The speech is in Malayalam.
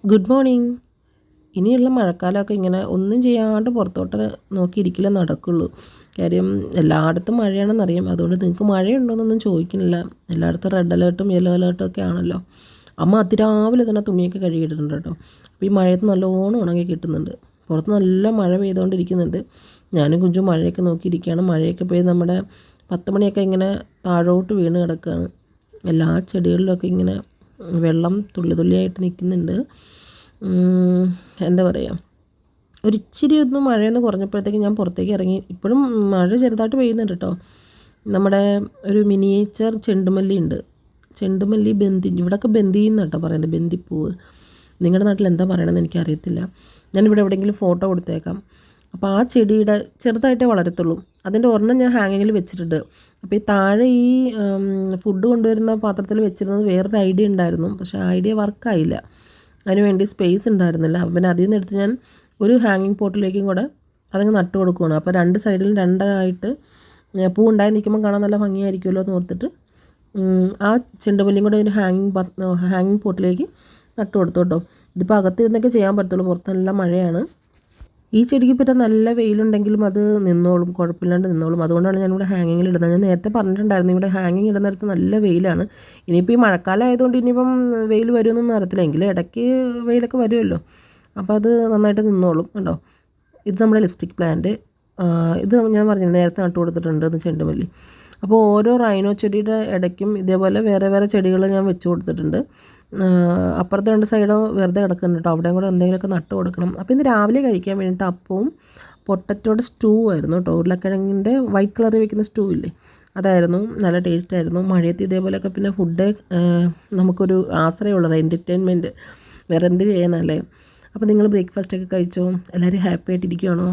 Good morning. ഇനിയുള്ള മഴക്കാലമൊക്കെ ഇങ്ങനെ ഒന്നും ചെയ്യാണ്ട് പുറത്തോട്ട് നോക്കിയിരിക്കില്ല നടക്കുള്ളൂ. കാര്യം എല്ലായിടത്തും മഴയാണെന്നറിയാം. അതുകൊണ്ട് നിങ്ങൾക്ക് മഴയുണ്ടോയെന്നൊന്നും ചോദിക്കുന്നില്ല. എല്ലായിടത്തും റെഡ് അലേർട്ടും യെല്ലോ അലേർട്ടും ഒക്കെ ആണല്ലോ. അമ്മ അതിരാവിലെ തന്നെ തുണിയൊക്കെ കഴുകിയിട്ടുണ്ട് കേട്ടോ. അപ്പോൾ ഈ മഴയത്ത് നല്ലോണം ഉണങ്ങി കിട്ടുന്നുണ്ട്. പുറത്ത് നല്ല മഴ പെയ്തുകൊണ്ടിരിക്കുന്നുണ്ട്. ഞാനും കുഞ്ചും മഴയൊക്കെ നോക്കിയിരിക്കുകയാണ്. മഴയൊക്കെ പെയ്ത് നമ്മുടെ 10 മണിയൊക്കെ ഇങ്ങനെ താഴോട്ട് വീണ് കിടക്കുകയാണ്. എല്ലാ ചെടികളിലൊക്കെ ഇങ്ങനെ വെള്ളം തുള്ളി തുള്ളിയായിട്ട് നിൽക്കുന്നുണ്ട്. എന്താ പറയുക, ഒരിച്ചിരി ഒന്ന് മഴയൊന്ന് കുറഞ്ഞപ്പോഴത്തേക്ക് ഞാൻ പുറത്തേക്ക് ഇറങ്ങി. ഇപ്പോഴും മഴ ചെറുതായിട്ട് പെയ്യുന്നുണ്ട് കേട്ടോ. നമ്മുടെ ഒരു മിനിയേച്ചർ ചെണ്ടുമല്ലി ഉണ്ട്. ചെണ്ടുമല്ലി ബന്ദി, ഇവിടെയൊക്കെ ബന്ദി എന്നാട്ടോ പറയുന്നത്, ബന്ദിപ്പൂവ്. നിങ്ങളുടെ നാട്ടിൽ എന്താ പറയണമെന്ന് എനിക്കറിയത്തില്ല. ഞാനിവിടെ എവിടെയെങ്കിലും ഫോട്ടോ കൊടുത്തേക്കാം. അപ്പോൾ ആ ചെടിയുടെ ചെറുതായിട്ടേ വളരത്തുള്ളൂ. അതിൻ്റെ ഒരെണ്ണം ഞാൻ ഹാങ്ങിങ്ങിൽ വെച്ചിട്ടുണ്ട്. അപ്പോൾ ഈ താഴെ ഈ ഫുഡ് കൊണ്ടുവരുന്ന പാത്രത്തിൽ വെച്ചിരുന്നത് വേറൊരു ഐഡിയ ഉണ്ടായിരുന്നു. പക്ഷേ ഐഡിയ വർക്കായില്ല. അതിന് വേണ്ടി സ്പേസ് ഉണ്ടായിരുന്നില്ല. അപ്പം പിന്നെ അതിൽ നിന്ന് എടുത്ത് ഞാൻ ഒരു ഹാങ്ങിങ് പോട്ടിലേക്കും കൂടെ അതങ്ങ് നട്ട് കൊടുക്കുകയാണ്. അപ്പോൾ രണ്ട് സൈഡിലും രണ്ടായിട്ട് പൂ ഉണ്ടായി നിൽക്കുമ്പോൾ കാണാൻ നല്ല ഭംഗിയായിരിക്കുമല്ലോ എന്ന് ഓർത്തിട്ട് ആ ചെണ്ടുമല്ലിയും കൂടെ ഒരു ഹാങ്ങിങ് പോട്ടിലേക്ക് നട്ട് കൊടുത്തു കേട്ടോ. ഇതിപ്പോൾ അകത്തിരുന്നൊക്കെ ചെയ്യാൻ പറ്റുള്ളൂ, പുറത്ത് നല്ല മഴയാണ്. ഈ ചെടിക്ക് പിന്നെ നല്ല വെയിലുണ്ടെങ്കിലും അത് നിന്നോളും, കുഴപ്പമില്ലാണ്ട് നിന്നോളും. അതുകൊണ്ടാണ് ഞാനിവിടെ ഹാങ്ങിങ്ങിൽ ഇടുന്നത്. ഞാൻ നേരത്തെ പറഞ്ഞിട്ടുണ്ടായിരുന്നു ഇവിടെ ഹാങ്ങിങ് ഇടുന്നിടത്ത് നല്ല വെയിലാണ്. ഇനിയിപ്പോൾ ഈ മഴക്കാലം ആയതുകൊണ്ട് ഇനിയിപ്പം വെയിൽ വരുമെന്നൊന്നും അറിയത്തില്ല. എങ്കിലും ഇടയ്ക്ക് വെയിലൊക്കെ വരുമല്ലോ. അപ്പോൾ അത് നന്നായിട്ട് നിന്നോളും കേട്ടോ. ഇത് നമ്മുടെ ലിപ്സ്റ്റിക് പ്ലാന്റ്. ഇത് ഞാൻ പറഞ്ഞില്ല നേരത്തെ നട്ട് കൊടുത്തിട്ടുണ്ട്, ഇത് ചെണ്ടുമല്ലി. അപ്പോൾ ഓരോ റൈനോ ചെടിയുടെ ഇടയ്ക്കും ഇതേപോലെ വേറെ വേറെ ചെടികൾ ഞാൻ വെച്ച് കൊടുത്തിട്ടുണ്ട്. അപ്പുറത്തെ 2 സൈഡോ വെറുതെ കിടക്കുന്നുണ്ട് കേട്ടോ. അവിടെയും കൂടെ എന്തെങ്കിലുമൊക്കെ നട്ട് കൊടുക്കണം. അപ്പോൾ ഇന്ന് രാവിലെ കഴിക്കാൻ വേണ്ടിയിട്ട് അപ്പവും പൊട്ടറ്റോയുടെ സ്റ്റൂ ആയിരുന്നു കേട്ടോ. ഉരുളക്കിഴങ്ങിൻ്റെ വൈറ്റ് കളറിൽ വെക്കുന്ന സ്റ്റൂ ഇല്ലേ, അതായിരുന്നു. നല്ല ടേസ്റ്റ് ആയിരുന്നു. മഴയത്ത് ഇതേപോലെയൊക്കെ പിന്നെ ഫുഡ് നമുക്കൊരു ആശ്രയമുള്ളത്, എൻ്റർടൈൻമെൻറ്റ്. വേറെ എന്ത് ചെയ്യാനല്ലേ. അപ്പോൾ നിങ്ങൾ ബ്രേക്ക്ഫാസ്റ്റൊക്കെ കഴിച്ചോ? എല്ലാവരും ഹാപ്പി ആയിട്ടിരിക്കുകയാണോ?